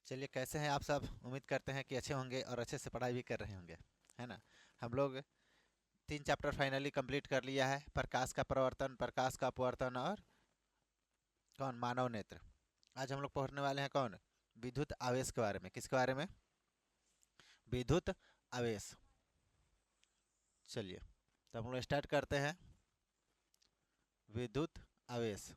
चलिए, कैसे हैं आप सब? उम्मीद करते हैं कि अच्छे होंगे और अच्छे से पढ़ाई भी कर रहे होंगे, है ना। हम लोग 3 चैप्टर फाइनली कंप्लीट कर लिया है। प्रकाश का प्रवर्तन, प्रकाश का अपवर्तन और कौन, मानव नेत्र। आज हम लोग पढ़ने वाले हैं कौन, विद्युत आवेश के बारे में। किसके बारे में? विद्युत आवेश। चलिए, तो हम लोग स्टार्ट करते हैं। विद्युत आवेश।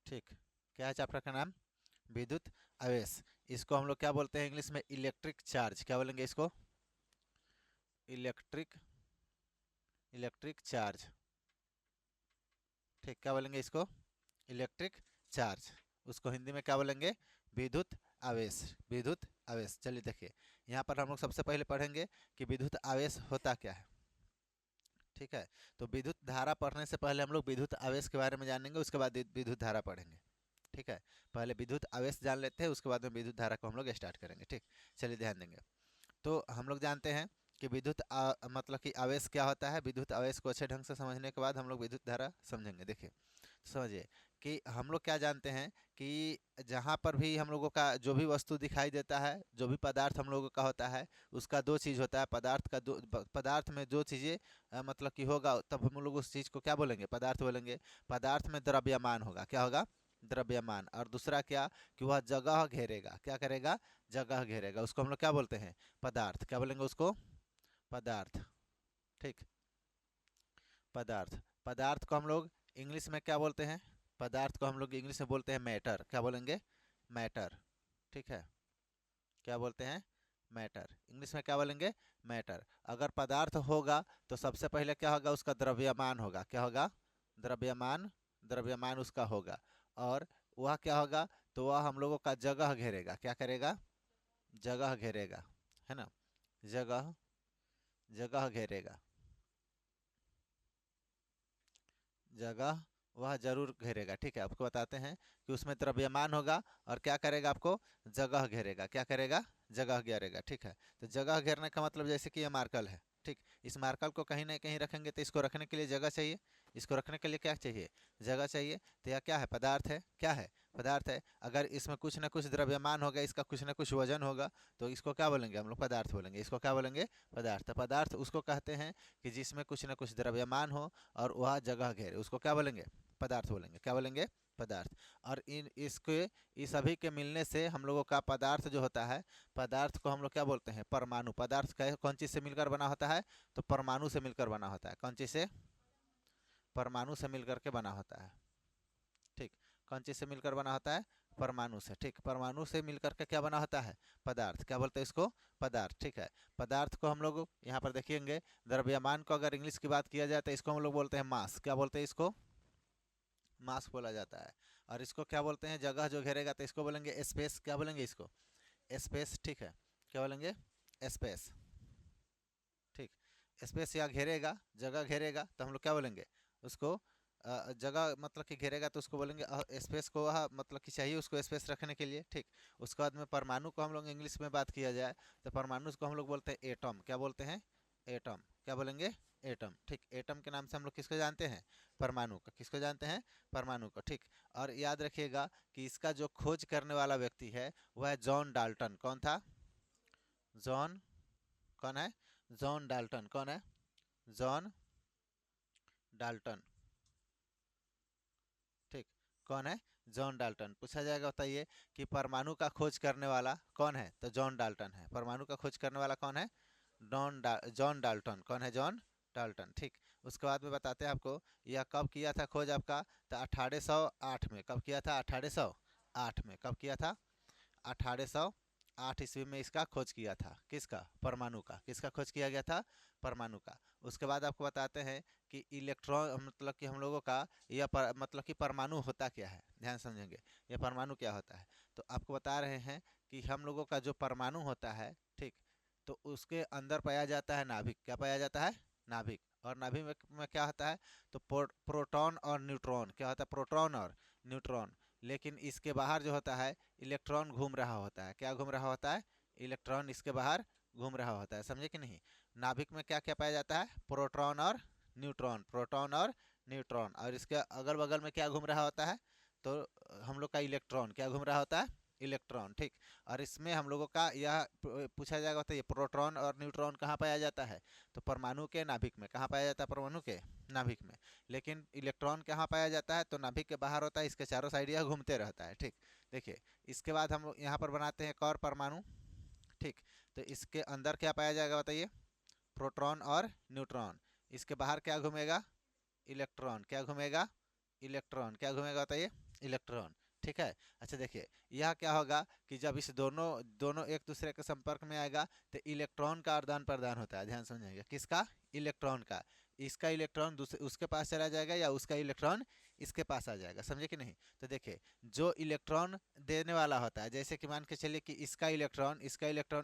ठीक, क्या है चैप्टर का नाम? विद्युत आवेश। इसको हम लोग क्या बोलते हैं इंग्लिश में? Electric charge. क्या बोलेंगे इसको? Electric electric charge. ठीक, क्या बोलेंगे इसको? Electric charge. उसको हिंदी में क्या बोलेंगे? विद्युत आवेश। विद्युत आवेश। चलिए देखिए, यहाँ पर हम लोग सबसे पहले पढ़ेंगे कि विद्युत आवेश होता क्या है। ठीक है, तो विद्युत धारा पढ़ने से पहले हम लोग विद्युत आवेश के बारे में जानेंगे, उसके बाद विद्युत धारा पढ़ेंगे। ठीक है, पहले विद्युत आवेश जान लेते हैं, उसके बाद में विद्युत धारा को हम लोग स्टार्ट करेंगे। ठीक, चलिए ध्यान देंगे। तो हम लोग जानते हैं कि मतलब कि आवेश क्या होता है। विद्युत आवेश को अच्छे ढंग से समझने के बाद हम लोग विद्युत धारा समझेंगे। देखिए, समझिए कि हम लोग क्या जानते हैं कि जहाँ पर भी हम लोगों का जो भी वस्तु दिखाई देता है, जो भी पदार्थ हम लोगों का होता है, उसका दो चीज़ होता है। पदार्थ का दो, पदार्थ में जो चीज़ें मतलब कि होगा, तब हम लोग उस चीज़ को क्या बोलेंगे? पदार्थ बोलेंगे। पदार्थ में द्रव्यमान होगा। क्या होगा? द्रव्यमान। और दूसरा क्या, कि वह जगह घेरेगा। क्या करेगा? जगह घेरेगा। उसको हम लोग क्या बोलते हैं? पदार्थ। क्या बोलेंगे उसको? पदार्थ। ठीक, पदार्थ। पदार्थ को हम लोग इंग्लिश में क्या बोलते हैं? पदार्थ को हम लोग इंग्लिश में बोलते हैं मैटर। क्या बोलेंगे? मैटर। ठीक है, क्या बोलते हैं? मैटर। इंग्लिश में क्या बोलेंगे? मैटर। अगर पदार्थ होगा तो सबसे पहले क्या होगा? उसका द्रव्यमान होगा। क्या होगा? द्रव्यमान। द्रव्यमान उसका होगा। और वह क्या होगा? तो वह हम लोगों का जगह घेरेगा। क्या करेगा? जगह घेरेगा, है ना। जगह, जगह घेरेगा। जगह वह जरूर घेरेगा। ठीक है, आपको बताते हैं कि उसमें द्रव्यमान होगा और क्या करेगा? आपको जगह घेरेगा। क्या करेगा? जगह घेरेगा। ठीक है, तो जगह घेरने का मतलब जैसे कि ये मार्कल है। ठीक, इस मार्कल को कहीं ना कहीं रखेंगे तो इसको रखने के लिए जगह चाहिए। इसको रखने के लिए क्या चाहिए? जगह चाहिए। तो यह क्या है? पदार्थ है। क्या है? पदार्थ है। अगर इसमें कुछ ना कुछ द्रव्यमान होगा, इसका कुछ ना कुछ वजन होगा, तो इसको क्या बोलेंगे हम लोग? पदार्थ बोलेंगे। इसको क्या बोलेंगे? पदार्थ। पदार्थ उसको कहते हैं कि जिसमें कुछ ना कुछ द्रव्यमान हो और वह जगह घेरे, उसको क्या बोलेंगे? पदार्थ बोलेंगे। क्या बोलेंगे? पदार्थ। और इन इसके इस सभी के मिलने से हम लोगों का पदार्थ जो होता है, पदार्थ को हम लोग क्या बोलते हैं? परमाणु। पदार्थ कौन चीज़ से मिलकर बना होता है? तो परमाणु से मिलकर बना होता है। कौन चीज़ से? परमाणु से मिलकर के बना होता है। ठीक, कौन चीज़ से मिलकर बना होता है? परमाणु से। ठीक, परमाणु से मिलकर के क्या बना होता है? पदार्थ। क्या बोलते हैं इसको? पदार्थ। ठीक है, पदार्थ को हम लोग यहाँ पर देखेंगे, द्रव्यमान को अगर इंग्लिश की बात किया जाए तो इसको हम लोग बोलते हैं मास। क्या बोलते हैं इसको? मास बोला जाता है। और इसको क्या बोलते हैं? जगह जो घेरेगा, तो इसको बोलेंगे स्पेस। क्या बोलेंगे इसको? स्पेस। ठीक है, क्या बोलेंगे? स्पेस। ठीक, स्पेस या घेरेगा, जगह घेरेगा, तो हम लोग क्या बोलेंगे उसको? जगह मतलब कि घेरेगा, तो उसको बोलेंगे स्पेस को, वह मतलब कि चाहिए उसको स्पेस रखने के लिए। ठीक, उसके बाद में परमाणु को हम लोग इंग्लिश में बात किया जाए तो परमाणु को हम लोग बोलते हैं एटम। क्या बोलते हैं? एटम। क्या बोलेंगे? एटम। ठीक, एटम के नाम से हम लोग किसको जानते हैं? परमाणु को। किसको जानते हैं? परमाणु को। ठीक, और याद रखिएगा कि इसका जो खोज करने वाला व्यक्ति है वह है जॉन डाल्टन। कौन था? जॉन, कौन है? John Dalton. कौन है? John Dalton. ठीक, कौन है? John Dalton. पूछा जाएगा, बताइए कि परमाणु का खोज करने वाला कौन है? तो जॉन डाल्टन है। परमाणु का खोज करने वाला कौन है? John Dalton. कौन है? John Dalton. ठीक, उसके बाद में बताते हैं आपको यह कब किया था खोज आपका? तो 1808 में। कब किया था? 1808 में। कब किया था? 1808 ईस्वी में इसका खोज किया था। किसका? परमाणु का। किसका खोज किया गया था? परमाणु का। उसके बाद आपको बताते हैं कि इलेक्ट्रॉन मतलब कि हम लोगों का यह मतलब कि परमाणु होता क्या है। ध्यान समझेंगे, यह परमाणु क्या होता है। तो आपको बता रहे हैं कि हम लोगों का जो परमाणु होता है, ठीक, तो उसके अंदर पाया जाता है नाभिक। क्या पाया जाता है? नाभिक। और नाभिक में क्या होता है? तो प्रोटॉन और न्यूट्रॉन। क्या होता है? प्रोटॉन और न्यूट्रॉन। लेकिन इसके बाहर जो होता है, इलेक्ट्रॉन घूम रहा होता है। क्या घूम रहा होता है? इलेक्ट्रॉन इसके बाहर घूम रहा होता है। समझे कि नहीं? नाभिक में क्या क्या पाया जाता है? प्रोटॉन और न्यूट्रॉन। प्रोटॉन और न्यूट्रॉन, और इसके अगल बगल में क्या घूम रहा होता है, तो हम लोग का इलेक्ट्रॉन क्या घूम रहा होता है, इलेक्ट्रॉन, ठीक। और इसमें हम लोगों का यह पूछा जाएगा तो ये प्रोटॉन और न्यूट्रॉन कहाँ पाया जाता है, तो परमाणु के नाभिक में। कहाँ पाया जाता है, परमाणु के नाभिक में। लेकिन इलेक्ट्रॉन कहाँ पाया जाता है, तो नाभिक के बाहर होता है, इसके चारों साइड यह घूमते रहता है, ठीक। देखिए इसके बाद हम लोग यहाँ पर बनाते हैं एक और परमाणु, ठीक। तो इसके अंदर क्या पाया जाएगा बताइए, प्रोटॉन और न्यूट्रॉन। इसके बाहर क्या घूमेगा, इलेक्ट्रॉन। क्या घूमेगा, इलेक्ट्रॉन। क्या घूमेगा बताइए, इलेक्ट्रॉन, ठीक है। अच्छा देखिए यह क्या होगा कि जब इस दोनों दोनों एक दूसरे के संपर्क में आएगा तो इलेक्ट्रॉन का आदान प्रदान होता है। ध्यान समझेंगे, किसका, इलेक्ट्रॉन का। इसका इलेक्ट्रॉन दूसरे उसके पास चला जाएगा या उसका इलेक्ट्रॉन इसके पास आ जाएगा, समझे कि नहीं। तो देखिए जो इलेक्ट्रॉन देने वाला होता है, जैसे कि मान के चलिए कि इसका इलेक्ट्रॉन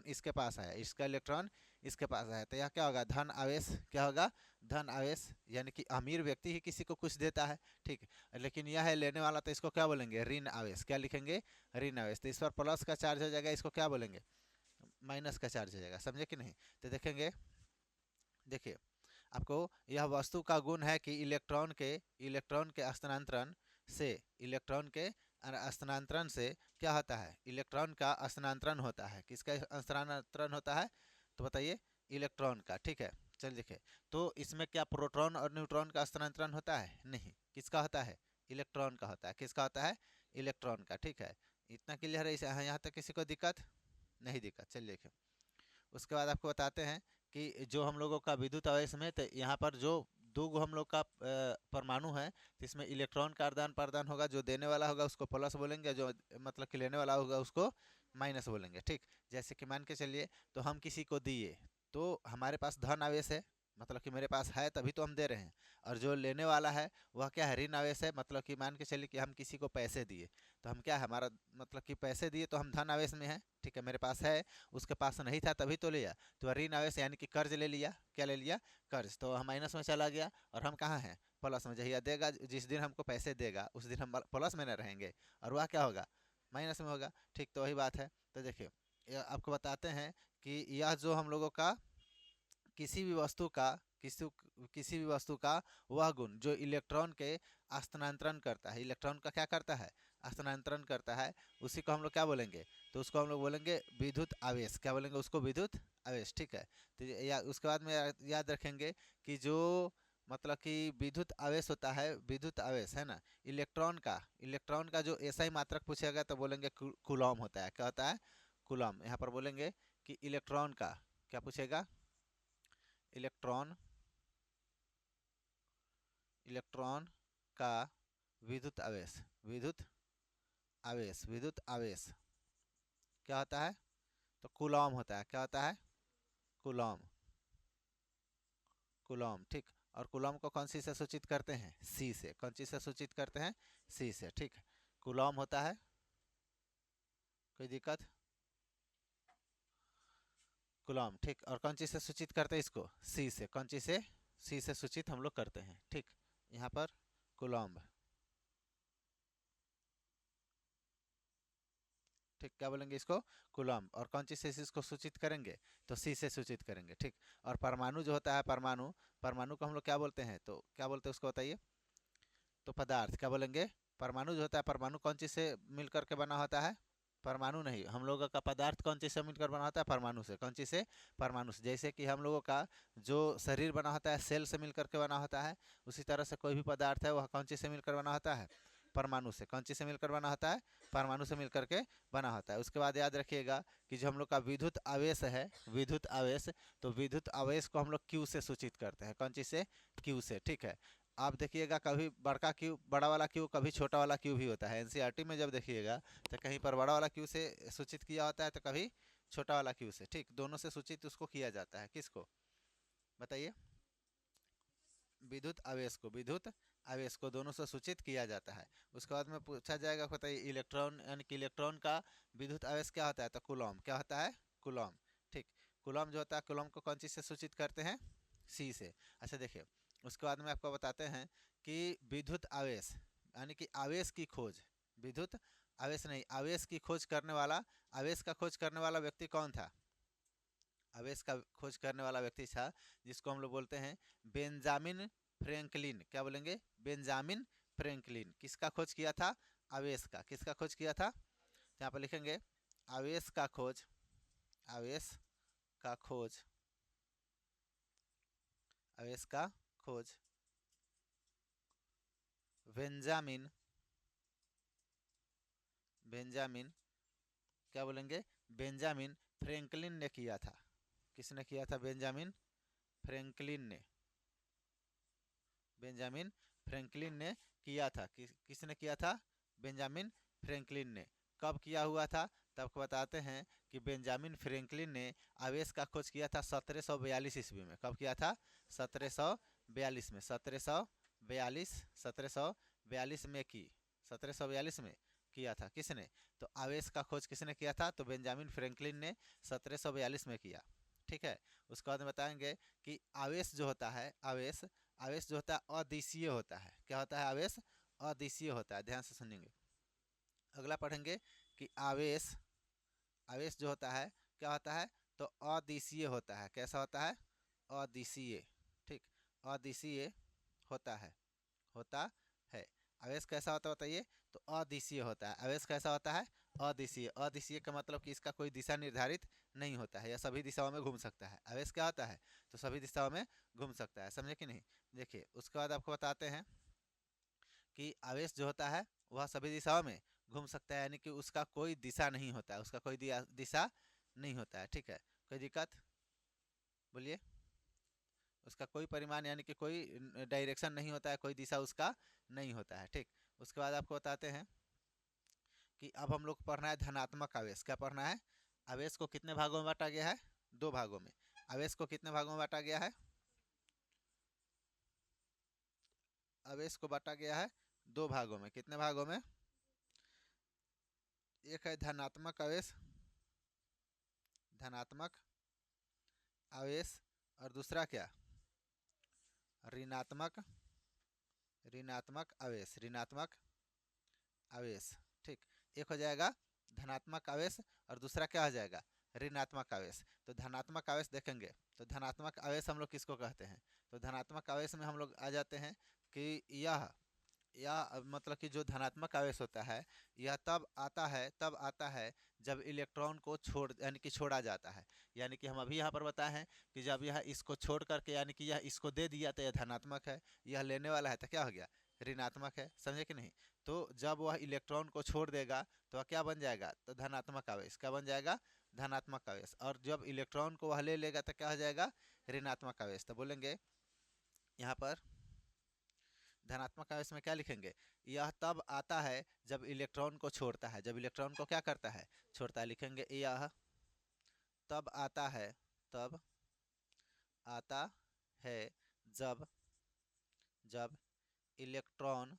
इसके पास आया, इसका इलेक्ट्रॉन इसके पास आया, तो यह क्या होगा, धन आवेश। क्या होगा, धन आवेश, यानी कि अमीर व्यक्ति ही किसी को कुछ देता है, ठीक। लेकिन यह है लेने वाला, तो इसको क्या बोलेंगे, ऋण आवेश। क्या लिखेंगे, ऋण आवेश। तो इस पर प्लस का चार्ज हो जाएगा, इसको क्या बोलेंगे, माइनस का चार्ज हो जाएगा, समझे कि नहीं। तो देखेंगे, देखिए आपको यह वस्तु का गुण है कि इलेक्ट्रॉन के स्थानांतरण से, इलेक्ट्रॉन के स्थानांतरण से क्या होता है, इलेक्ट्रॉन का स्थानांतरण होता है। किसका स्थानांतरण होता है, तो बताइए, इलेक्ट्रॉन का, ठीक है। चल देखिए, तो इसमें क्या प्रोटॉन और न्यूट्रॉन का स्थानांतरण होता है, नहीं। किसका होता है, इलेक्ट्रॉन का होता है। किसका होता है, इलेक्ट्रॉन का, ठीक है। इतना क्लियर है, यहाँ तक किसी को दिक्कत नहीं, दिक्कत। चलिए देखिए उसके बाद आपको बताते हैं कि जो हम लोगों का विद्युत आवेश में, तो यहाँ पर जो दो गो हम लोग का परमाणु है, तो इसमें इलेक्ट्रॉन का आदान प्रदान होगा। जो देने वाला होगा उसको प्लस बोलेंगे, जो मतलब कि लेने वाला होगा उसको माइनस बोलेंगे, ठीक। जैसे कि मान के चलिए, तो हम किसी को दिए, तो हमारे पास धन आवेश है, मतलब कि मेरे पास है तभी तो हम दे रहे हैं। और जो लेने वाला है वह क्या है, ऋण आवेश है, मतलब कि मान के चलिए कि हम किसी को पैसे दिए, तो हम क्या है, हमारा मतलब कि पैसे दिए तो हम धन आवेश में है, ठीक है। मेरे पास है, उसके पास नहीं था तभी तो लिया, तो ऋण आवेश यानी कि कर्ज ले लिया। क्या ले लिया, कर्ज। तो हम माइनस में चला गया, और हम कहाँ हैं, प्लस में। जहिया देगा, जिस दिन हमको पैसे देगा उस दिन हम प्लस में न रहेंगे, और वह क्या होगा, माइनस में होगा, ठीक। तो वही बात है। तो देखिए आपको बताते हैं कि यह जो हम लोगों का किसी भी वस्तु का किसी किसी भी वस्तु का वह गुण जो इलेक्ट्रॉन के स्थानांतरण करता है, इलेक्ट्रॉन का क्या करता है, स्थानांतरण करता है, उसी को हम लोग क्या बोलेंगे, तो उसको हम लोग बोलेंगे विद्युत आवेश। क्या बोलेंगे उसको, विद्युत आवेश, ठीक है। तो या उसके बाद में याद रखेंगे कि जो मतलब कि विद्युत आवेश होता है, विद्युत आवेश है ना, इलेक्ट्रॉन का जो ऐसा ही मात्रक पूछेगा तो बोलेंगे कूलॉम होता है। क्या होता है, कूलॉम। यहाँ पर बोलेंगे कि इलेक्ट्रॉन का क्या पूछेगा, इलेक्ट्रॉन इलेक्ट्रॉन का विद्युत आवेश, विद्युत आवेश क्या होता है, तो कूलॉम होता है। क्या होता है, कूलॉम, कूलॉम, ठीक। और कूलॉम को कौन सी से सूचित करते हैं, सी से। कौन सी से सूचित करते हैं, सी से, ठीक। कूलॉम होता है, कोई दिक्कत, कूलॉम, ठीक। और कौन चीज से सूचित करते हैं इसको, सी से। कौन चीज से, सी से सूचित हम लोग करते हैं, ठीक। यहाँ पर कूलॉम, ठीक। क्या बोलेंगे इसको, कूलॉम। और कौन चीज से इसको सूचित करेंगे, तो सी से सूचित करेंगे, ठीक। और परमाणु जो होता है, परमाणु को हम लोग क्या बोलते हैं, तो क्या बोलते हैं उसको बताइए, तो पदार्थ। क्या बोलेंगे, परमाणु जो होता है, परमाणु कौन चीज से मिलकर के बना होता है, परमाणु नहीं, हम लोगों का पदार्थ कौन चीज से मिलकर बना होता है, परमाणु से। कौन चीज से, परमाणु से। जैसे कि हम लोगों का जो शरीर बना होता है सेल से मिलकर के बना होता है, उसी तरह से कोई भी पदार्थ है वह कौन चीज से मिलकर बना होता है, परमाणु से। कौन चीज से मिलकर बना होता है, परमाणु से मिलकर के बना होता है। उसके बाद याद रखिएगा कि जो हम लोग का विद्युत आवेश है, विद्युत आवेश, तो विद्युत आवेश को हम लोग क्यू से सूचित करते हैं। कौन चीज से, क्यू से, ठीक है। आप देखिएगा कभी बड़का क्यू, बड़ा वाला क्यू, कभी छोटा वाला क्यू भी होता है। एनसीईआरटी में जब देखिएगा तो कहीं पर बड़ा वाला क्यू से सूचित किया होता है, तो कभी छोटा वाला क्यू से, ठीक। दोनों से सूचित उसको किया जाता है, किसको बताइए, विद्युत आवेश को दोनों से सूचित किया जाता है। उसके बाद में पूछा जाएगा, बताइए इलेक्ट्रॉन, यानी कि इलेक्ट्रॉन का विद्युत आवेश क्या होता है, तो कूलॉम। क्या होता है, कूलॉम, ठीक। कूलॉम जो होता है, कूलॉम को कौन चीज से सूचित करते हैं, सी से। अच्छा देखिए उसके बाद में आपको बताते हैं कि विद्युत आवेश यानी कि आवेश की खोज, विद्युत आवेश नहीं, आवेश की खोज करने वाला, आवेश का खोज करने वाला व्यक्ति कौन था, आवेश का खोज करने वाला व्यक्ति था जिसको हम लोग बोलते हैं बेंजामिन फ्रैंकलिन, क्या बोलेंगे, बेंजामिन फ्रैंकलिन। किसका खोज किया था, आवेश का। किसका खोज किया था, तो यहाँ पर लिखेंगे आवेश का खोज, आवेश का खोज, आवेश का खोज बेंजामिन, बेंजामिन, क्या बोलेंगे, बेंजामिन फ्रैंकलिन ने किया था। किसने किया था, बेंजामिन फ्रैंकलिन ने, बेंजामिन फ्रैंकलिन ने किया था। किसने किया था, बेंजामिन फ्रैंकलिन ने। कब किया हुआ था, तब को बताते हैं कि बेंजामिन फ्रैंकलिन ने आवेश का खोज किया था 1742 ईस्वी में। कब किया था, 1742 में, 1742, 1742 में की, 1742 में किया था। किसने, तो आवेश का खोज किसने किया था, तो बेंजामिन फ्रैंकलिन ने 1742 में किया। ठीक है। उसके बाद में बताएंगे कि आवेश जो होता है, आवेश, आवेश जो होता है अदिशीय होता है। क्या होता है, आवेश अदिशीय होता है। ध्यान से सुनेंगे। अगला पढ़ेंगे कि आवेश, आवेश जो होता है क्या होता है, तो अदिशीय होता है। कैसा होता है, अदिशीय। ठीक, अदिशीय होता है, होता है। आवेश कैसा होता है बताइए, तो अदिशीय होता है। आवेश कैसा होता है, अदिशीय। अदिशीय का मतलब कि इसका कोई दिशा निर्धारित नहीं होता है, या सभी दिशाओं में घूम सकता है। आवेश क्या होता है, तो सभी दिशाओं में घूम सकता है। समझे कि नहीं। देखिए उसके बाद आपको बताते हैं कि आवेश जो होता है वह सभी दिशाओं में घूम सकता है, यानी कि उसका कोई दिशा नहीं होता है, उसका कोई दिशा नहीं होता है। ठीक है, कोई दिक्कत, बोलिए। उसका कोई परिमाण यानी कि कोई डायरेक्शन नहीं होता है, कोई दिशा उसका नहीं होता है। ठीक, उसके बाद आपको बताते हैं कि अब हम लोग पढ़ना है धनात्मक आवेश। क्या पढ़ना है, आवेश को कितने भागों में बांटा गया है, दो भागों में। आवेश को कितने भागों में बांटा गया है, आवेश को बांटा गया है दो भागों में। कितने भागों में, एक है धनात्मक आवेश, धनात्मक आवेश, और दूसरा क्या, ऋणात्मक, ऋणात्मक आवेश, ऋणात्मक आवेश। ठीक, एक हो जाएगा धनात्मक आवेश और दूसरा क्या हो जाएगा, ऋणात्मक आवेश। तो धनात्मक आवेश देखेंगे, तो धनात्मक आवेश हम लोग किसको कहते हैं, तो धनात्मक आवेश में हम लोग आ जाते हैं कि यह मतलब कि जो धनात्मक आवेश होता है यह तब आता है, तब आता है जब इलेक्ट्रॉन को छोड़, यानी कि छोड़ा जाता है। यानी कि हम अभी यहाँ पर बताए हैं कि जब यह इसको छोड़ करके, यानी कि यह इसको दे दिया तो यह धनात्मक है, यह लेने वाला है तो क्या हो गया, ऋणात्मक है। समझे कि नहीं। तो जब वह इलेक्ट्रॉन को छोड़ देगा तो वह क्या बन जाएगा, तो धनात्मक आवेश। क्या बन जाएगा, धनात्मक आवेश। और जब इलेक्ट्रॉन को वह ले लेगा तो क्या हो जाएगा, ऋणात्मक आवेश। तो बोलेंगे यहाँ पर धनात्मक आवेश में क्या लिखेंगे, यह तब आता है जब इलेक्ट्रॉन को छोड़ता है। जब इलेक्ट्रॉन को क्या करता है, छोड़ता है। लिखेंगे यह तब आता है, तब आता है जब, जब इलेक्ट्रॉन,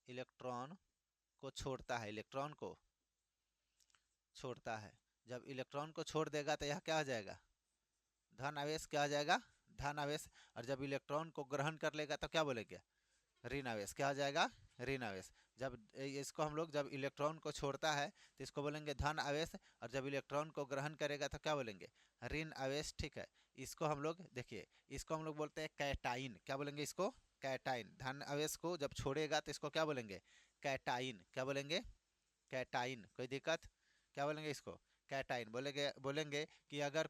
इलेक्ट्रॉन को छोड़ता है, इलेक्ट्रॉन को छोड़ता है। जब इलेक्ट्रॉन को छोड़ देगा तो यह क्या हो जाएगा, धन आवेश। क्या हो जाएगा, धन आवेश। और जब इलेक्ट्रॉन को ग्रहण कर लेगा तो क्या बोलेंगे, ऋण आवेश। क्या हो जाएगा, ऋण आवेश। जब इसको हम लोग, जब इलेक्ट्रॉन को छोड़ता है तो इसको बोलेंगे धन आवेश, और जब इलेक्ट्रॉन को ग्रहण करेगा तो क्या बोलेंगे, ऋण आवेश। ठीक है, इसको हम लोग देखिए, इसको हम लोग बोलते हैं कैटाइन। क्या बोलेंगे इसको, कैटाइन। धन आवेश को जब छोड़ेगा तो इसको क्या बोलेंगे, कैटाइन। क्या बोलेंगे, कैटाइन। कोई दिक्कत, क्या बोलेंगे इसको, कैटाइन बोलेंगे। बोलेंगे कि अगर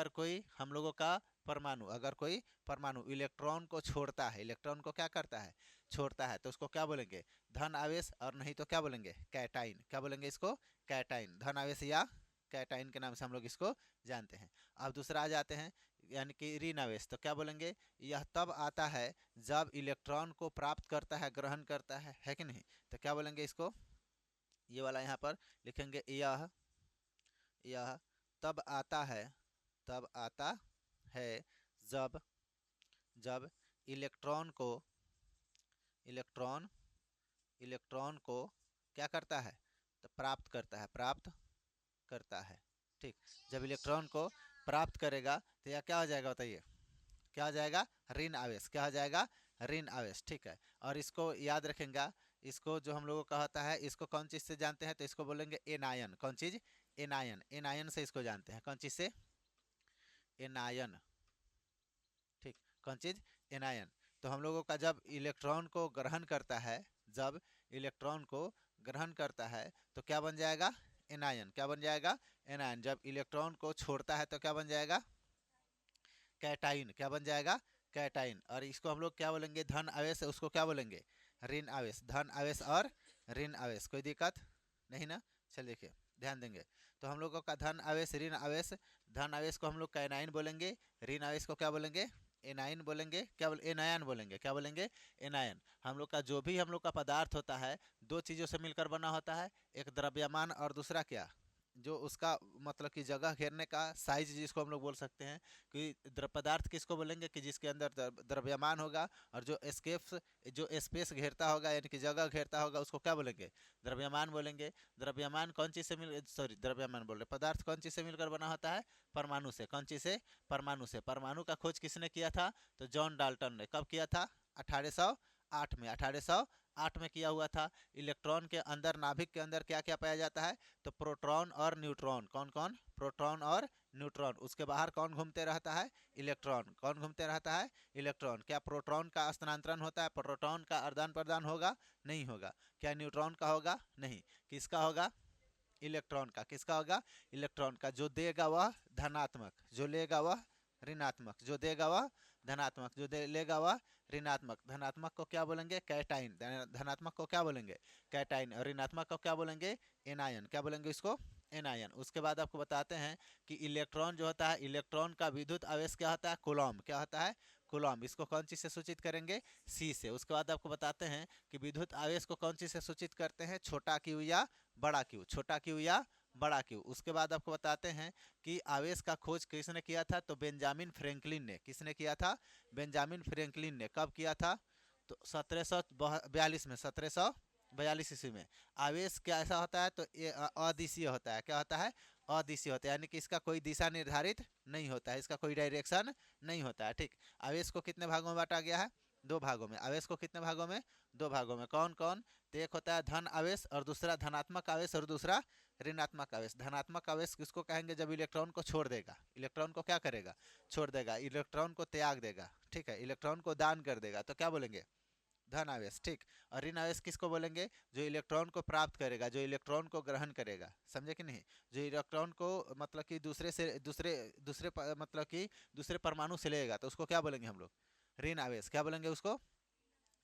कोई हम लोगों का परमाणु, अगर कोई परमाणु इलेक्ट्रॉन को छोड़ता है, इलेक्ट्रॉन को क्या करता है, छोड़ता है, तो उसको क्या बोलेंगे, धन आवेश। और नहीं तो क्या बोलेंगे, कैटाइन। क्या बोलेंगे इसको, कैटाइन। धन आवेश या कैटाइन के नाम से हम लोग इसको जानते हैं। अब दूसरा आ जाते हैं, यानी कि ऋण आवेश। तो क्या बोलेंगे, यह तब आता है जब इलेक्ट्रॉन को प्राप्त करता है, ग्रहण करता है कि नहीं। तो क्या बोलेंगे इसको, ये वाला यहाँ पर लिखेंगे यह तब आता है, तब आता है जब, जब इलेक्ट्रॉन को, इलेक्ट्रॉन, इलेक्ट्रॉन को क्या करता है, तो प्राप्त करता है, प्राप्त करता है। ठीक, जब इलेक्ट्रॉन को प्राप्त करेगा तो यह क्या हो जाएगा बताइए, क्या हो जाएगा, ऋण आवेश। क्या हो जाएगा, ऋण आवेश। ठीक है, और इसको याद रखेंगे, इसको जो हम लोगों का होता है, इसको कौन चीज़ से जानते हैं, तो इसको बोलेंगे एनायन। कौन चीज़, एनायन। एनायन से इसको जानते हैं, कौन चीज़ से, एनायन। ठीक, कौन चीज़, एनायन। तो हम लोगों का जब इलेक्ट्रॉन को ग्रहण करता है, जब इलेक्ट्रॉन को ग्रहण करता है तो क्या बन जाएगा, एनायन। क्या बन जाएगा, एनायन। जब इलेक्ट्रॉन को छोड़ता है तो क्या बन जाएगा, कैटाइन। क्या बन जाएगा, कैटाइन। और इसको हम लोग क्या बोलेंगे, धन आवेश, उसको क्या बोलेंगे, ऋण आवेश। धन आवेश और ऋण आवेश, कोई दिक्कत नहीं ना। चलिए देखिए, ध्यान देंगे तो हम लोगों का धन आवेश, ऋण आवेश। धन आवेश को हम लोग कैनाइन बोलेंगे, ऋण आवेश को क्या बोलेंगे, एनाइन बोलेंगे। क्या बोल, एनायन बोलेंगे। क्या बोलेंगे, एनायन। हम लोग का जो भी हम लोग का पदार्थ होता है, दो चीज़ों से मिलकर बना होता है, एक द्रव्यमान और दूसरा क्या, जो उसका मतलब कि जगह घेरने का साइज, जिसको हम लोग बोल सकते हैं कि पदार्थ किसको बोलेंगे, कि जिसके अंदर द्रव्यमान होगा, और जो स्केप, जो स्पेस घेरता होगा यानी कि जगह घेरता होगा, उसको क्या बोलेंगे, द्रव्यमान बोलेंगे। द्रव्यमान कौन चीज़ से मिल, सॉरी द्रव्यमान बोल रहे, पदार्थ कौन चीज़ से मिलकर बना होता है, परमाणु से। कौन चीज़ से, परमाणु से। परमाणु का खोज किसने किया था, तो जॉन डाल्टन ने। कब किया था, 1808 में। 1808 में किया हुआ था। इलेक्ट्रॉन के अंदर, नाभिक के अंदर क्या क्या पाया जाता है, तो प्रोटॉन और न्यूट्रॉन। कौन कौन, प्रोटॉन और न्यूट्रॉन। उसके बाहर कौन घूमते रहता है, इलेक्ट्रॉन। कौन घूमते रहता है, इलेक्ट्रॉन। क्या प्रोटॉन का स्थानांतरण होता है, प्रोटॉन का आदान प्रदान होगा, नहीं होगा। क्या न्यूट्रॉन का होगा, नहीं। किसका होगा, इलेक्ट्रॉन का। किसका होगा, इलेक्ट्रॉन का। जो देगा वह धनात्मक, जो लेगा वह ऋणात्मक। जो देगा वह धनात्मक, जो लेगा वह ऋणात्मक। धनात्मक को क्या बोलेंगे, कैटाइन। धनात्मक को क्या बोलेंगे, कैटाइन। और ऋणात्मक को क्या बोलेंगे, एनायन। क्या बोलेंगे इसको, एनायन। उसके बाद आपको बताते हैं कि इलेक्ट्रॉन जो होता है, इलेक्ट्रॉन का विद्युत आवेश क्या होता है, कूलॉम। क्या होता है, कूलॉम। इसको कौन चीज़ से सूचित करेंगे, सी से। उसके बाद आपको बताते हैं कि विद्युत आवेश को कौन चीज़ से सूचित करते हैं, छोटा क्यू या बड़ा क्यू। छोटा क्यू या बड़ा क्यू। उसके बाद आपको बताते हैं कि आवेश का खोज किसने किया था, तो बेंजामिन फ्रैंकलिन ने। किसने किया था, बेंजामिन फ्रैंकलिन ने। कब किया था, तो 1742 में, 1742 ईस्वी में। आवेश क्या ऐसा होता है, तो ये अदिशीय होता है। क्या होता है, अदिशीय होता है, यानी कि इसका कोई दिशा निर्धारित नहीं होता है, इसका कोई डायरेक्शन नहीं होता है। ठीक। आवेश को कितने भागों में बांटा गया है, दो भागों में। आवेश को कितने भागों में, दो भागों में। कौन कौन, तो एक होता है धन आवेश, और दूसरा धनात्मक आवेश, और दूसरा ऋणात्मक आवेश। धनात्मक आवेश किसको कहेंगे, जब इलेक्ट्रॉन को छोड़ देगा। इलेक्ट्रॉन को क्या करेगा, छोड़ देगा। इलेक्ट्रॉन को त्याग देगा, ठीक है, इलेक्ट्रॉन को दान कर देगा, तो क्या बोलेंगे, धन आवेश। ठीक। और ऋण आवेश किसको बोलेंगे, जो इलेक्ट्रॉन को प्राप्त करेगा, जो इलेक्ट्रॉन को ग्रहण करेगा। समझे कि नहीं, जो इलेक्ट्रॉन को मतलब कि दूसरे से दूसरे दूसरे मतलब कि दूसरे परमाणु से लेगा, तो उसको क्या बोलेंगे हम लोग, ऋण आवेश। क्या बोलेंगे उसको,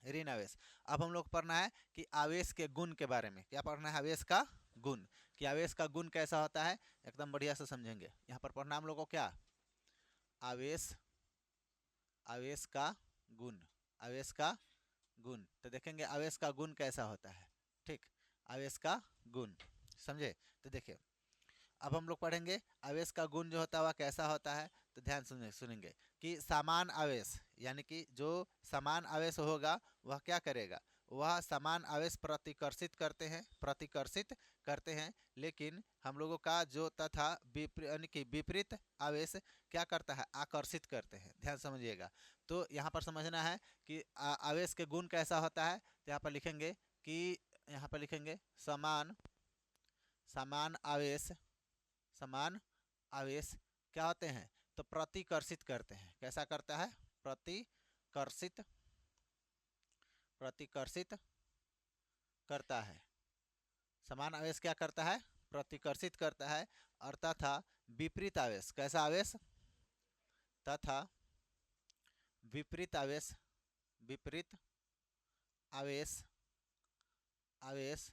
ऋण आवेश। अब हम लोग पढ़ना है कि आवेश के गुण के बारे में। क्या पढ़ना है, आवेश का गुण, कि आवेश का गुण कैसा होता है, एकदम बढ़िया से समझेंगे। यहाँ पर पढ़ना हम लोग को क्या, आवेश, आवेश का गुण, आवेश का गुण। तो देखेंगे आवेश का गुण कैसा होता है। ठीक, आवेश का गुण, समझे। तो देखिए, अब हम लोग पढ़ेंगे आवेश का गुण जो होता है वह कैसा होता है। तो ध्यान सुनेंगे कि समान आवेश, यानी कि जो समान आवेश होगा वह क्या करेगा, वह समान आवेश प्रतिकर्षित करते हैं, प्रतिकर्षित करते हैं। लेकिन हम लोगों का जो तथा यानी कि विपरीत आवेश क्या करता है, आकर्षित करते हैं। ध्यान समझिएगा। तो यहाँ पर समझना है कि आवेश के गुण कैसा होता है। तो यहाँ पर लिखेंगे कि, यहाँ पर लिखेंगे समान, समान आवेश, समान आवेश क्या होते हैं, तो प्रतिकर्षित करते हैं। कैसा करता है, प्रतिकर्षित, प्रतिकर्षित करता है। समान आवेश क्या करता है, प्रतिकर्षित करता है। और तथा विपरीत आवेश, कैसा आवेश, तथा विपरीत आवेश, विपरीत आवेश, आवेश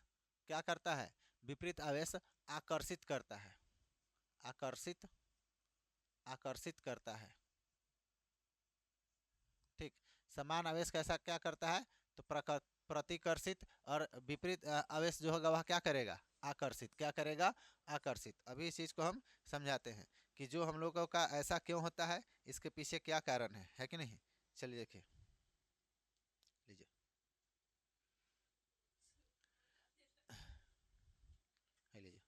क्या करता है, विपरीत आवेश आकर्षित करता है, आकर्षित, आकर्षित करता है। ठीक। समान आवेश कैसा क्या करता है, तो प्रतिकर्षित, और विपरीत आवेश जो होगा वह क्या करेगा, आकर्षित। क्या करेगा, आकर्षित। अभी इस चीज़ को हम समझाते हैं कि जो हम लोगों का ऐसा क्यों होता है, इसके पीछे क्या कारण है कि नहीं। चलिए देखिए, लीजिए, लीजिए,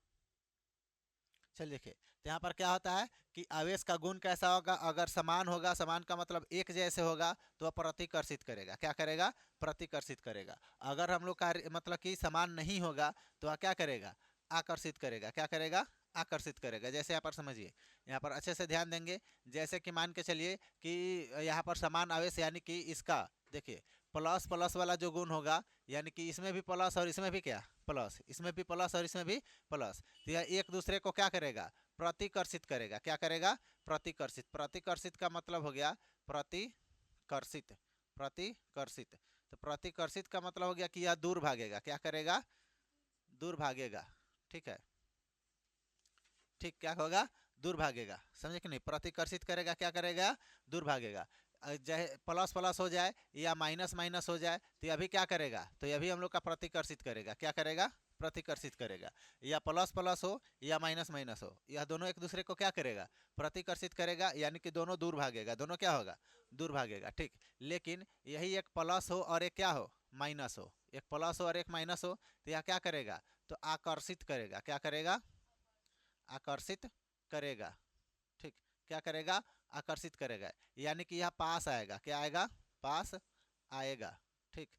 चलिए देखिए। तो यहाँ पर क्या होता है कि आवेश का गुण कैसा होगा, अगर समान होगा, समान का मतलब एक जैसे होगा, तो वह प्रतिकर्षित करेगा। क्या करेगा, प्रतिकर्षित करेगा। अगर हम लोग का मतलब कि समान नहीं होगा, तो वह क्या करेगा, आकर्षित करेगा। क्या करेगा, आकर्षित करेगा। जैसे यहाँ पर समझिए, यहाँ पर अच्छे से ध्यान देंगे। जैसे कि मान के चलिए कि यहाँ पर समान आवेश, यानी कि इसका देखिए प्लस प्लस वाला जो गुण होगा, यानी कि इसमें भी प्लस और इसमें भी क्या प्लस, इसमें भी प्लस और इसमें भी प्लस, तो यह एक दूसरे को क्या करेगा, प्रतिकर्षित करेगा। क्या करेगा, प्रतिकर्षित। प्रतिकर्षित का मतलब हो गया प्रतिकर्षित, प्रतिकर्षित। तो प्रतिकर्षित का मतलब हो गया कि यह दूर भागेगा। क्या करेगा, दूर भागेगा। ठीक है, ठीक, क्या होगा, दूर भागेगा। समझे कि नहीं, प्रतिकर्षित करेगा, क्या करेगा, दूर भागेगा। चाहे प्लस प्लस हो जाए या माइनस माइनस हो जाए तो यह भी क्या करेगा, तो यह भी हम लोग का प्रतिकर्षित करेगा। क्या करेगा, प्रतिकर्षित करेगा। या प्लस प्लस हो या माइनस माइनस हो, यह दोनों एक दूसरे को क्या करेगा, प्रतिकर्षित करेगा, यानी कि दोनों दूर भागेगा, दोनों क्या होगा, दूर भागेगा। ठीक, लेकिन यही एक प्लस हो और एक क्या हो, माइनस हो, एक प्लस हो और एक माइनस हो, तो यह क्या करेगा, तो आकर्षित करेगा। क्या करेगा, आकर्षित करेगा। ठीक, क्या करेगा, आकर्षित करेगा, यानी कि यह पास आएगा। क्या आएगा, पास आएगा। ठीक,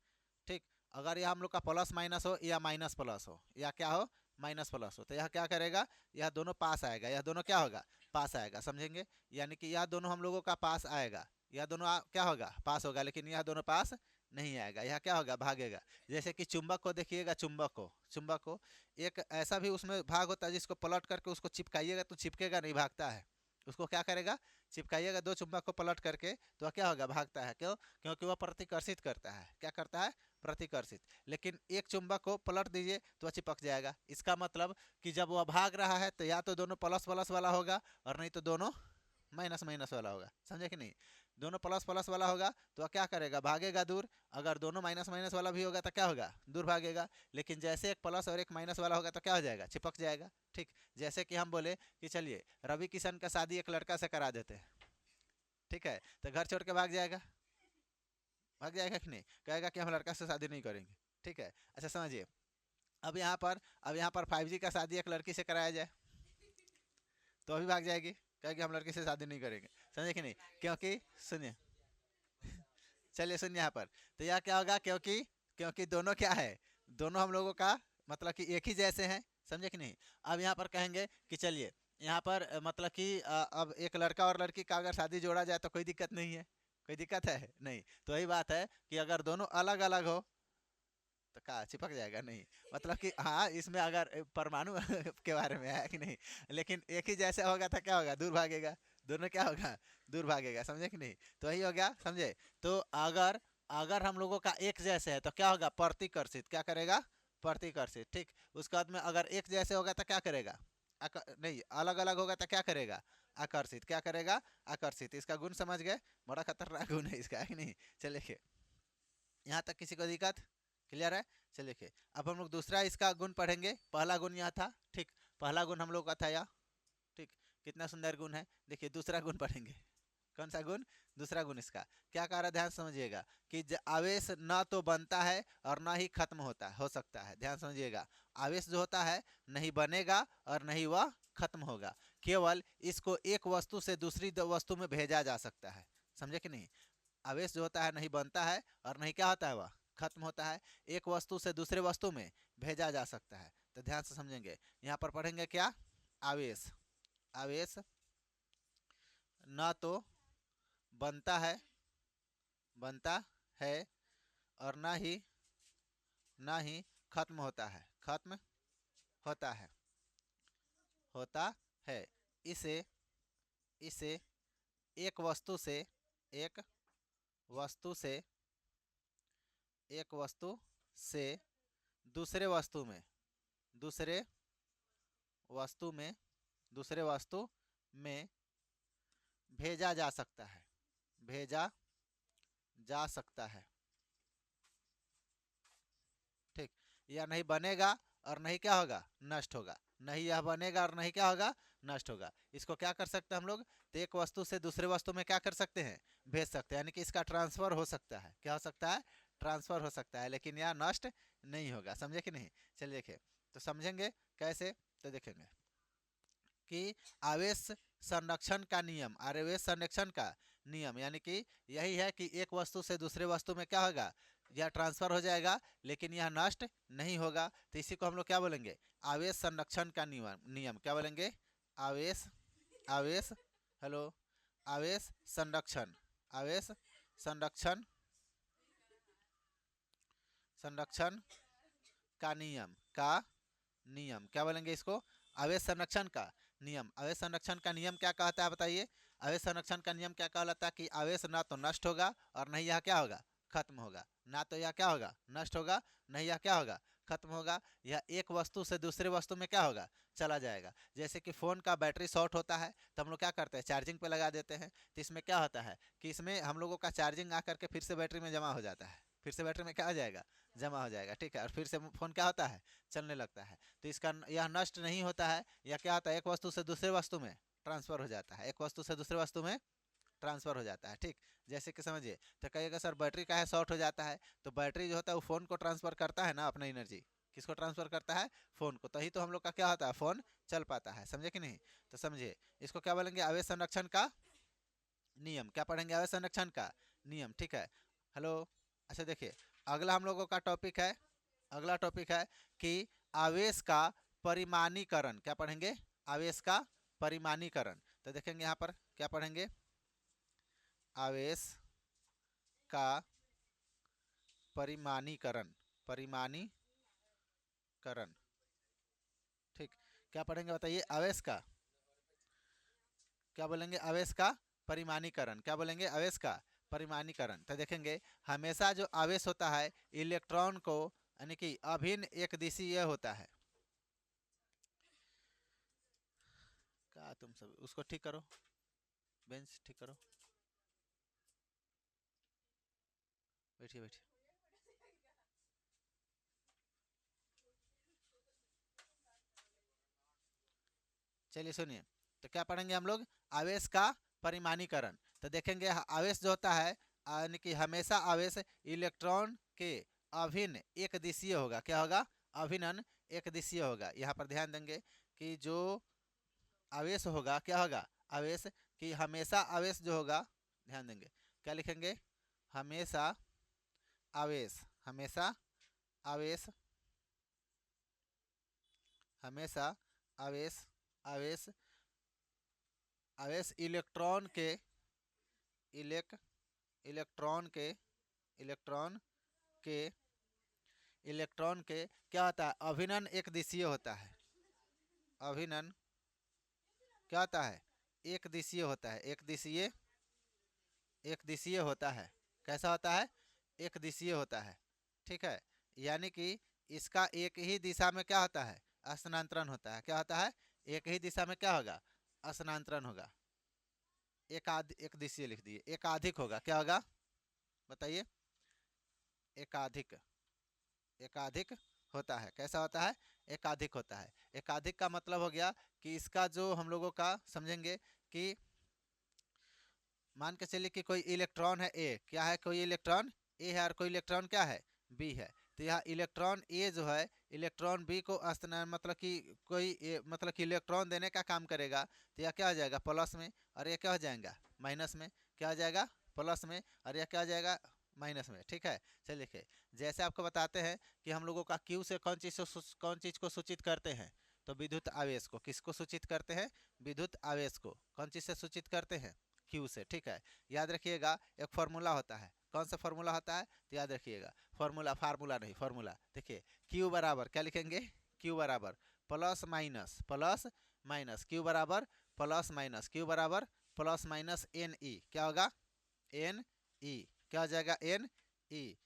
ठीक, अगर यह हम लोग का प्लस माइनस हो या माइनस प्लस हो या क्या हो, माइनस प्लस हो, तो यह क्या करेगा, यह दोनों पास आएगा, यह दोनों क्या होगा, पास आएगा। समझेंगे, यानी कि यह दोनों हम लोगों का पास आएगा, यह दोनों क्या होगा, पास होगा, लेकिन यह दोनों पास नहीं आएगा, यह क्या होगा, भागेगा। जैसे कि चुंबक को देखिएगा, चुंबक को एक ऐसा भी उसमें भाग होता है जिसको पलट करके उसको चिपकाइएगा तो चिपकेगा नहीं, भागता है। उसको क्या करेगा, चिपकाइएगा दो चुंबक को पलट करके तो वह क्या होगा, भागता है। क्यों, क्योंकि वह प्रतिकर्षित करता है। क्या करता है, प्रतिकर्षित। लेकिन एक चुंबक को पलट दीजिए तो वह चिपक जाएगा। इसका मतलब कि जब वह भाग रहा है तो या तो दोनों प्लस प्लस वाला होगा और नहीं तो दोनों माइनस माइनस वाला होगा। समझे कि नहीं, दोनों प्लस प्लस वाला होगा तो वह क्या करेगा, भागेगा दूर। अगर दोनों माइनस माइनस वाला भी होगा तो क्या होगा, दूर भागेगा। लेकिन जैसे एक प्लस और एक माइनस वाला होगा तो क्या हो जाएगा, चिपक जाएगा। ठीक, जैसे कि हम बोले कि चलिए रवि किशन का शादी एक लड़का से करा देते हैं, ठीक है, तो घर छोड़ के भाग जाएगा, भाग जाएगा कि नहीं, कहेगा कि हम लड़का से शादी नहीं करेंगे। ठीक है, अच्छा समझिए, अब यहाँ पर 5G का शादी एक लड़की से कराया जाए तो अभी भाग जाएगी, कहेगी हम लड़की से शादी नहीं करेंगे। समझे कि नहीं, क्योंकि सुनिए, चलिए सुनिए यहाँ पर, तो यह क्या होगा, क्योंकि क्योंकि दोनों क्या है, दोनों हम लोगों का मतलब कि एक ही जैसे हैं। समझे कि नहीं, अब यहाँ पर कहेंगे कि चलिए यहाँ पर मतलब कि अब एक लड़का और लड़की का अगर शादी जोड़ा जाए तो कोई दिक्कत नहीं है, कोई दिक्कत है नहीं। तो वही बात है कि अगर दोनों अलग अलग हो तो कहा चिपक जाएगा नहीं, मतलब कि हाँ इसमें अगर परमाणु के बारे में है कि नहीं, लेकिन एक ही जैसे होगा तो क्या होगा, दूर भागेगा, दोनों क्या होगा, दूर भागेगा। समझे कि नहीं, तो वही हो गया। समझे, तो अगर अगर हम लोगों का एक जैसे है तो क्या होगा, प्रतिकर्षित। क्या करेगा, प्रतिकर्षित। ठीक, उसके बाद में अगर एक जैसे होगा तो क्या करेगा, नहीं अलग अलग होगा तो क्या करेगा, आकर्षित। क्या करेगा, आकर्षित। इसका गुण समझ गए, बड़ा खतरनाक गुण है इसका, है कि नहीं। चलिए यहाँ तक किसी को दिक्कत, क्लियर है। चलिए देखिए अब हम लोग दूसरा इसका गुण पढ़ेंगे। पहला गुण यह था, ठीक, पहला गुण हम लोग का था यह, ठीक, कितना सुंदर गुण है। देखिए दूसरा गुण पढ़ेंगे, कौन सा गुण, दूसरा गुण इसका क्या कह रहा है, ध्यान समझिएगा कि आवेश न तो बनता है और ना ही खत्म होता हो सकता है। ध्यान समझिएगा, आवेश जो होता है नहीं बनेगा और नहीं वह खत्म होगा, केवल इसको एक वस्तु से दूसरी वस्तु में भेजा जा सकता है। समझे कि नहीं, आवेश जो होता है नहीं बनता है और नहीं क्या होता है, वह खत्म होता है, एक वस्तु से दूसरे वस्तु में भेजा जा सकता है। तो ध्यान से समझेंगे, यहाँ पर पढ़ेंगे क्या, आवेश, आवेश न तो बनता है, बनता है और ना ही खत्म होता है, खत्म होता है, होता है। इसे इसे एक वस्तु से, एक वस्तु से, एक वस्तु से दूसरे वस्तु में, दूसरे वस्तु में, दूसरे वस्तु में भेजा जा सकता है, भेजा जा सकता है। ठीक, यह नहीं बनेगा और नहीं क्या होगा, नष्ट होगा। नहीं यह बनेगा और नहीं क्या होगा, नष्ट होगा। इसको क्या कर सकते हैं हम लोग, तो एक वस्तु से दूसरे वस्तु में क्या कर सकते हैं, भेज सकते हैं, यानी कि इसका ट्रांसफर हो सकता है। क्या हो सकता है, ट्रांसफर हो सकता है, लेकिन यह नष्ट नहीं होगा। समझे कि नहीं, चलिए देखिए, तो समझेंगे कैसे, तो देखेंगे कि आवेश संरक्षण का नियम, आवेश संरक्षण का नियम यानी कि यही है कि एक वस्तु से दूसरे वस्तु में क्या होगा, यह ट्रांसफर हो जाएगा लेकिन यह नष्ट नहीं होगा। तो इसी को हम लोग क्या बोलेंगे, आवेश संरक्षण का नियम, नियम क्या बोलेंगे, आवेश, आवेश, हेलो, आवेश संरक्षण, आवेश संरक्षण संरक्षण का नियम क्या बोलेंगे इसको? आवेश संरक्षण का नियम। आवेश संरक्षण का नियम क्या कहता है बताइए? आवेश संरक्षण का नियम क्या कहलाता है कि आवेश ना तो नष्ट होगा और नहीं यह क्या होगा? खत्म होगा। ना तो यह क्या होगा? नष्ट होगा, नहीं यह क्या होगा? खत्म होगा। यह एक वस्तु से दूसरे वस्तु में क्या होगा? चला जाएगा। जैसे कि फ़ोन का बैटरी शॉर्ट होता है तो हम लोग क्या करते हैं? चार्जिंग पे लगा देते हैं। तो इसमें क्या होता है कि इसमें हम लोगों का चार्जिंग आकर के फिर से बैटरी में जमा हो जाता है। फिर से बैटरी में क्या हो जाएगा? जमा हो जाएगा। ठीक है, और फिर से फ़ोन क्या होता है? चलने लगता है। तो इसका यह नष्ट नहीं होता है। यह क्या होता है? एक वस्तु से दूसरे वस्तु में ट्रांसफ़र हो जाता है। एक वस्तु से दूसरे वस्तु में ट्रांसफ़र हो जाता है। ठीक, जैसे कि समझिए, तो कहिएगा सर बैटरी का है शॉर्ट हो जाता है, तो बैटरी जो होता है वो फ़ोन को ट्रांसफ़र करता है ना अपना एनर्जी। किसको ट्रांसफ़र करता है? फ़ोन को। तभी तो हम लोग का क्या होता है? फ़ोन चल पाता है। समझे कि नहीं? तो समझिए, इसको क्या बोलेंगे? आवेश संरक्षण का नियम। क्या पढ़ेंगे? आवेश संरक्षण का नियम। ठीक है, हेलो। अच्छा देखिए, अगला हम लोगों का टॉपिक है, अगला टॉपिक है कि आवेश का परिमाणीकरण। क्या पढ़ेंगे? आवेश का परिमाणीकरण। तो देखेंगे यहाँ पर क्या पढ़ेंगे? आवेश का परिमाणीकरण। परिमाणीकरण। ठीक, क्या पढ़ेंगे बताइए? आवेश का क्या बोलेंगे? आवेश का परिमाणीकरण। क्या बोलेंगे? आवेश का परिमाणीकरण। तो देखेंगे, हमेशा जो आवेश होता है इलेक्ट्रॉन को यानी कि अभिन्न एक दिशीय होता है। क्या तुम सब उसको ठीक करो, बेंच ठीक करो, बैठिए बैठिए। चलिए सुनिए, तो क्या पढ़ेंगे हम लोग? आवेश का परिमाणीकरण। तो देखेंगे आवेश जो होता है यानी कि हमेशा आवेश इलेक्ट्रॉन के अभिन्न एक दिशीय होगा। क्या होगा? अभिन्न एक दिशीय होगा। यहाँ पर ध्यान देंगे कि जो आवेश होगा क्या होगा? आवेश कि हमेशा आवेश जो होगा, ध्यान देंगे क्या लिखेंगे? हमेशा आवेश, हमेशा आवेश, हमेशा आवेश, आवेश, आवेश इलेक्ट्रॉन के इलेक्ट्रॉन के इलेक्ट्रॉन के इलेक्ट्रॉन के क्या होता है? अभिनन एक दिशीय होता है। अभिनन क्या होता है? एक दिशीय होता है। एक दिशीय, एक दिशीय होता है। कैसा होता है? एक दिशीय होता है। ठीक है, यानी कि इसका एक ही दिशा में क्या होता है? स्थानांतरण होता है। क्या होता है? एक ही दिशा में क्या होगा? स्थानांतरण होगा। एक दिशीय लिख दिए। एकाधिक होगा। क्या होगा बताइए? एकाधिक, एकाधिक होता है। कैसा होता है? एकाधिक होता है। एकाधिक का मतलब हो गया कि इसका जो हम लोगों का समझेंगे कि मान के चलिए कि कोई इलेक्ट्रॉन है ए। क्या है? कोई इलेक्ट्रॉन ए है और कोई इलेक्ट्रॉन क्या है? बी है। तो यह इलेक्ट्रॉन ए जो है इलेक्ट्रॉन बी को मतलब कि कोई मतलब कि इलेक्ट्रॉन देने का काम करेगा। तो यह क्या हो जाएगा? प्लस में। और यह क्या हो जाएगा? माइनस में। क्या हो जाएगा? प्लस में। और यह क्या हो जाएगा? माइनस में। ठीक है, चलिए देखिए, जैसे आपको बताते हैं कि हम लोगों का क्यू से कौन चीज़ को सूचित करते हैं? तो विद्युत आवेश को। किसको सूचित करते हैं? विद्युत आवेश को। कौन चीज़ से सूचित करते हैं? क्यू से। ठीक है, याद रखिएगा एक फार्मूला होता है। कौन सा फार्मूला होता है? तो याद रखिएगा, फार्मूला नहीं, फार्मूला। देखिए, क्यू बराबर क्या लिखेंगे? क्यू बराबर plus minus, plus minus, q बराबर प्लस माइनस, क्यू बराबर प्लस माइनस एन ई। क्या होगा? N e. क्या हो जाएगा? N e.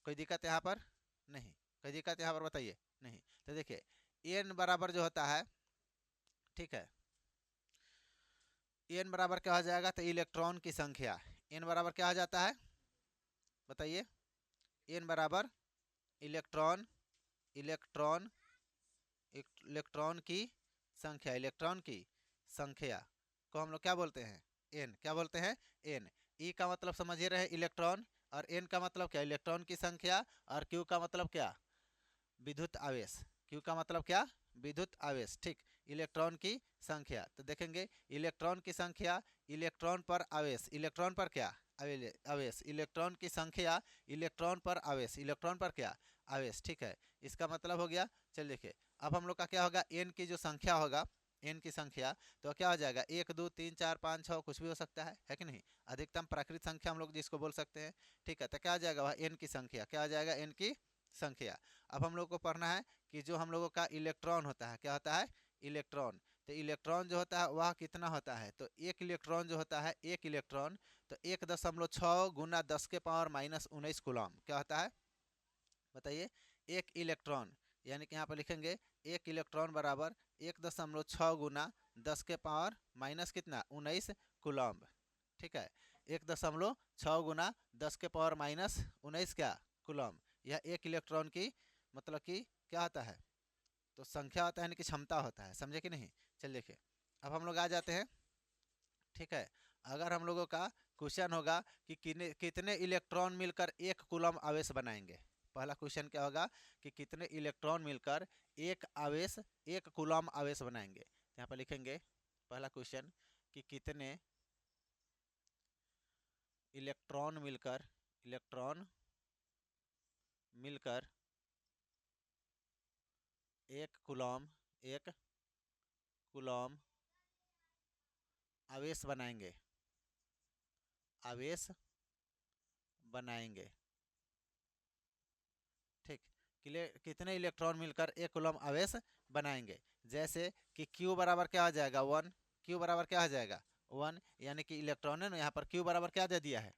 कोई दिक्कत यहाँ पर? नहीं। कोई दिक्कत यहाँ पर बताइए? नहीं। तो देखिए, एन बराबर जो होता है, ठीक है, एन बराबर क्या हो जाएगा? तो इलेक्ट्रॉन की संख्या। एन बराबर क्या हो जाता है बताइए? एन बराबर इलेक्ट्रॉन, इलेक्ट्रॉन, इलेक्ट्रॉन की संख्या, इलेक्ट्रॉन की संख्या को हम लोग क्या बोलते हैं? एन। क्या बोलते हैं? एन। ई का मतलब समझिए रहे इलेक्ट्रॉन, और एन का मतलब क्या? इलेक्ट्रॉन की संख्या। और क्यू का मतलब क्या? विद्युत आवेश। क्यू का मतलब क्या? विद्युत आवेश। ठीक, इलेक्ट्रॉन की संख्या। तो देखेंगे इलेक्ट्रॉन की संख्या, इलेक्ट्रॉन पर आवेश, इलेक्ट्रॉन पर क्या? आवेश। इलेक्ट्रॉन की संख्या, इलेक्ट्रॉन पर आवेश, इलेक्ट्रॉन पर क्या? आवेश। ठीक है, इसका मतलब हो गया। चलिए देखिए, अब हम लोग का क्या होगा? एन की जो संख्या होगा, एन की संख्या, तो क्या हो जाएगा? 1 2 3 4 5 6 कुछ भी हो सकता है कि नहीं? अधिकतम प्राकृत संख्या हम लोग जिसको बोल सकते हैं। ठीक है, तो क्या आ जाएगा? वह एन की संख्या। क्या आ जाएगा? एन की संख्या। अब हम लोग को पढ़ना है कि जो हम लोगों का इलेक्ट्रॉन होता है, क्या होता है, इलेक्ट्रॉन। तो इलेक्ट्रॉन जो होता है वह कितना होता है, तो एक इलेक्ट्रॉन जो होता है, एक इलेक्ट्रॉन तो 1.6 गुना 10 के पावर माइनस 19 कूलम क्या होता है, बताइए। एक इलेक्ट्रॉन यानी कि यहाँ पर लिखेंगे एक इलेक्ट्रॉन बराबर 1.6 गुना 10 के पावर माइनस कितना 19 कूलम्ब, ठीक है। 1.6 गुना 10 के पावर माइनस 19 क्या कूलम्ब, यह एक इलेक्ट्रॉन की मतलब कि क्या होता है, तो संख्या होता है यानी कि क्षमता होता है, समझे कि नहीं। चल देखिए अब हम लोग आ जाते हैं, ठीक है। अगर हम लोगों का क्वेश्चन होगा कि कितने इलेक्ट्रॉन मिलकर एक कूलम आवेश बनाएंगे, पहला क्वेश्चन क्या होगा कि कितने इलेक्ट्रॉन मिलकर एक आवेश एक कूलम आवेश बनाएंगे। यहाँ पर लिखेंगे पहला क्वेश्चन कि कितने इलेक्ट्रॉन मिलकर एक कूलम आवेश बनाएंगे, ठीक। कितने इलेक्ट्रॉन मिलकर एक कूलम आवेश बनाएंगे। जैसे कि Q बराबर क्या हो जाएगा 1, Q बराबर क्या हो जाएगा 1, यानी कि इलेक्ट्रॉन है ना, यहाँ पर Q बराबर क्या दे दिया है